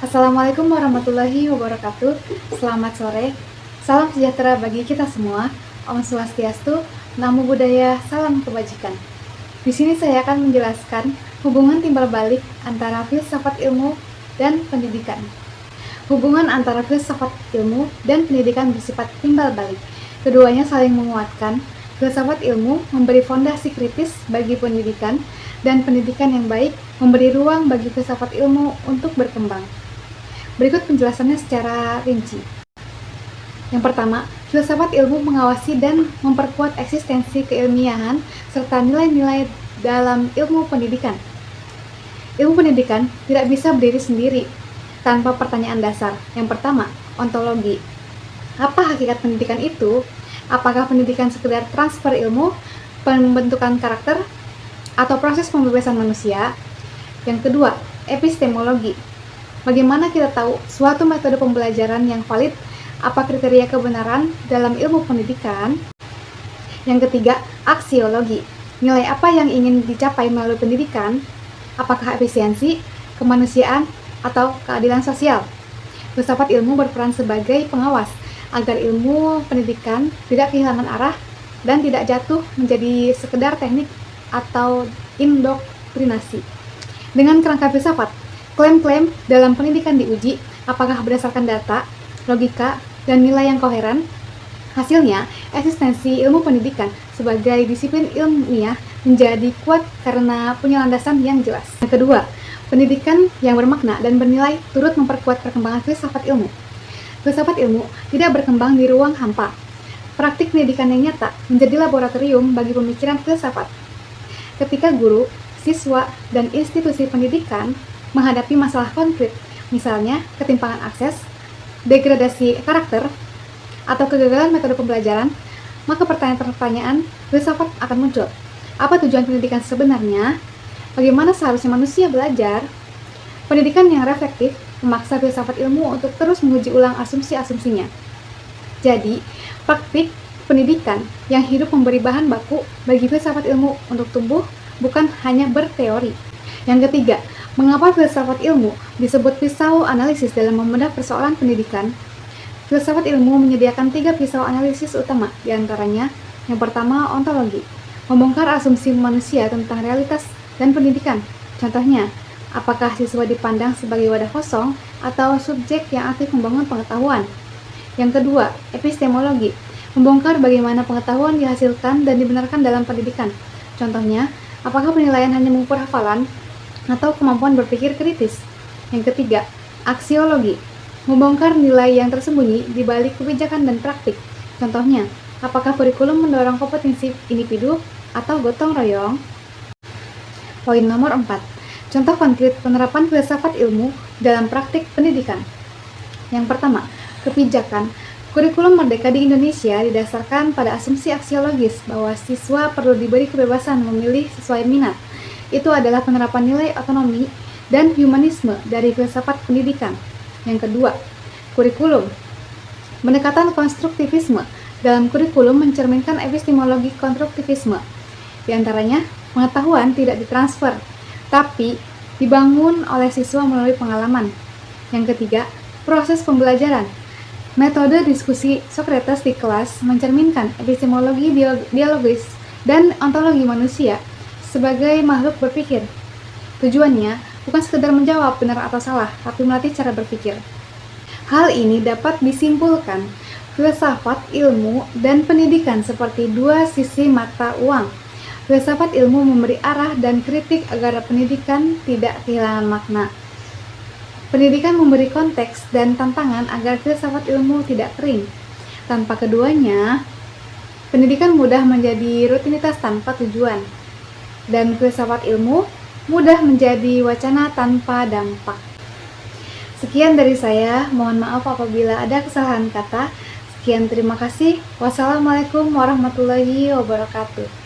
Assalamualaikum warahmatullahi wabarakatuh. Selamat sore. Salam sejahtera bagi kita semua. Om Swastiastu, Namo Buddhaya, salam kebajikan. Di sini saya akan menjelaskan hubungan timbal balik antara filsafat ilmu dan pendidikan. Hubungan antara filsafat ilmu dan pendidikan bersifat timbal balik. Keduanya saling menguatkan. Filsafat ilmu memberi fondasi kritis bagi pendidikan, dan pendidikan yang baik memberi ruang bagi filsafat ilmu untuk berkembang. Berikut penjelasannya secara rinci. Yang pertama, filsafat ilmu mengawasi dan memperkuat eksistensi keilmiahan serta nilai-nilai dalam ilmu pendidikan. Ilmu pendidikan tidak bisa berdiri sendiri tanpa pertanyaan dasar. Yang pertama, ontologi. Apa hakikat pendidikan itu? Apakah pendidikan sekedar transfer ilmu, pembentukan karakter, atau proses pembebasan manusia? Yang kedua, epistemologi. Bagaimana kita tahu suatu metode pembelajaran yang valid? Apa kriteria kebenaran dalam ilmu pendidikan? Yang ketiga, aksiologi. Nilai apa yang ingin dicapai melalui pendidikan? Apakah efisiensi, kemanusiaan, atau keadilan sosial? Filsafat ilmu berperan sebagai pengawas agar ilmu pendidikan tidak kehilangan arah dan tidak jatuh menjadi sekedar teknik atau indoktrinasi. Dengan kerangka filsafat, klaim-klaim dalam pendidikan diuji apakah berdasarkan data, logika, dan nilai yang koheren. Hasilnya, eksistensi ilmu pendidikan sebagai disiplin ilmiah menjadi kuat karena punya landasan yang jelas. Yang kedua, pendidikan yang bermakna dan bernilai turut memperkuat perkembangan filsafat ilmu. Filsafat ilmu tidak berkembang di ruang hampa. Praktik pendidikan yang nyata menjadi laboratorium bagi pemikiran filsafat. Ketika guru, siswa, dan institusi pendidikan menghadapi masalah konkret, misalnya ketimpangan akses, degradasi karakter, atau kegagalan metode pembelajaran, maka pertanyaan-pertanyaan filsafat akan muncul. Apa tujuan pendidikan sebenarnya? Bagaimana seharusnya manusia belajar? Pendidikan yang reflektif memaksa filsafat ilmu untuk terus menguji ulang asumsi-asumsinya. Jadi, praktik pendidikan yang hidup memberi bahan baku bagi filsafat ilmu untuk tumbuh, bukan hanya berteori. Yang ketiga, mengapa filsafat ilmu disebut pisau analisis dalam membedah persoalan pendidikan? Filsafat ilmu menyediakan 3 pisau analisis utama, diantaranya yang pertama, ontologi, membongkar asumsi manusia tentang realitas dan pendidikan. Contohnya, apakah siswa dipandang sebagai wadah kosong atau subjek yang aktif membangun pengetahuan? Yang kedua, epistemologi, membongkar bagaimana pengetahuan dihasilkan dan dibenarkan dalam pendidikan. Contohnya, apakah penilaian hanya mengukur hafalan atau kemampuan berpikir kritis? Yang ketiga, aksiologi, membongkar nilai yang tersembunyi di balik kebijakan dan praktik. Contohnya, apakah kurikulum mendorong kompetensi individu atau gotong royong? Poin nomor 4. Contoh konkret penerapan filsafat ilmu dalam praktik pendidikan. Yang pertama, kebijakan. Kurikulum Merdeka di Indonesia didasarkan pada asumsi aksiologis bahwa siswa perlu diberi kebebasan memilih sesuai minat. Itu adalah penerapan nilai otonomi dan humanisme dari filsafat pendidikan. Yang kedua, kurikulum. Pendekatan konstruktivisme dalam kurikulum mencerminkan epistemologi konstruktivisme. Di antaranya, pengetahuan tidak ditransfer, tapi dibangun oleh siswa melalui pengalaman. Yang ketiga, proses pembelajaran. Metode diskusi Socrates di kelas mencerminkan epistemologi dialogis dan ontologi manusia sebagai makhluk berpikir. Tujuannya bukan sekedar menjawab benar atau salah, tapi melatih cara berpikir. Hal ini dapat disimpulkan filsafat ilmu dan pendidikan seperti dua sisi mata uang. Filsafat ilmu memberi arah dan kritik agar pendidikan tidak kehilangan makna. Pendidikan memberi konteks dan tantangan agar filsafat ilmu tidak kering. Tanpa keduanya, pendidikan mudah menjadi rutinitas tanpa tujuan, dan filsafat ilmu mudah menjadi wacana tanpa dampak. Sekian dari saya, mohon maaf apabila ada kesalahan kata. Sekian, terima kasih. Wassalamualaikum warahmatullahi wabarakatuh.